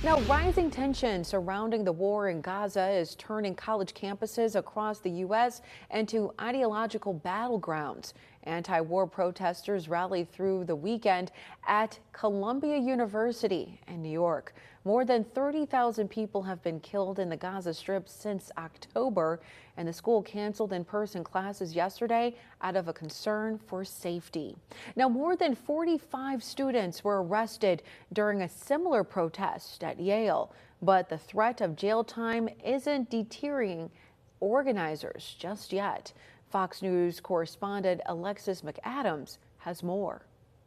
Now, rising tension surrounding the war in Gaza is turning college campuses across the U.S. into ideological battlegrounds. Anti-war protesters rallied through the weekend at Columbia University in New York. More than 30,000 people have been killed in the Gaza Strip since October, and the school canceled in-person classes yesterday out of a concern for safety. Now, more than 45 students were arrested during a similar protest at Yale, but the threat of jail time isn't deterring organizers just yet. Fox News correspondent Alexis McAdams has more.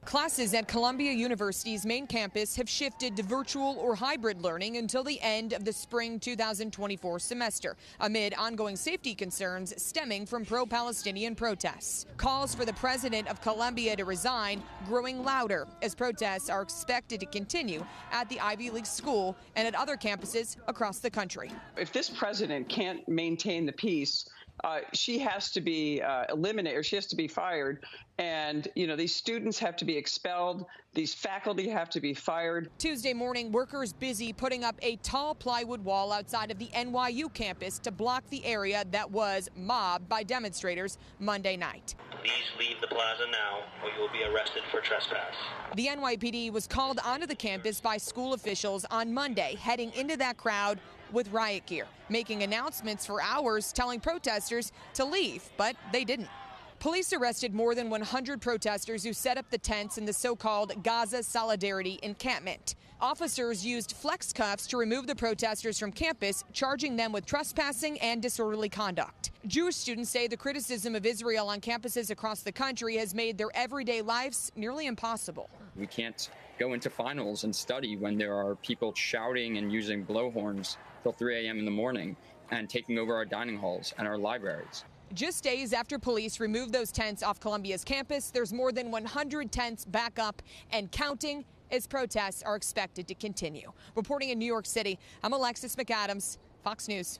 Classes at Columbia University's main campus have shifted to virtual or hybrid learning until the end of the spring 2024 semester, amid ongoing safety concerns stemming from pro-Palestinian protests. Calls for the president of Columbia to resign growing louder as protests are expected to continue at the Ivy League school and at other campuses across the country. If this president can't maintain the peace, she has to be eliminated, or she has to be fired. And, these students have to be expelled. These faculty have to be fired. Tuesday morning, workers busy putting up a tall plywood wall outside of the NYU campus to block the area that was mobbed by demonstrators Monday night. Please leave the plaza now, or you will be arrested for trespass. The NYPD was called onto the campus by school officials on Monday, heading into that crowd with riot gear, making announcements for hours telling protesters to leave, but they didn't. Police arrested more than 100 protesters who set up the tents in the so-called Gaza Solidarity encampment. Officers used flex cuffs to remove the protesters from campus, charging them with trespassing and disorderly conduct. Jewish students say the criticism of Israel on campuses across the country has made their everyday lives nearly impossible. We can't go into finals and study when there are people shouting and using blowhorns till 3 a.m. in the morning and taking over our dining halls and our libraries. Just days after police removed those tents off Columbia's campus, there's more than 100 tents back up and counting as protests are expected to continue. Reporting in New York City, I'm Alexis McAdams, Fox News.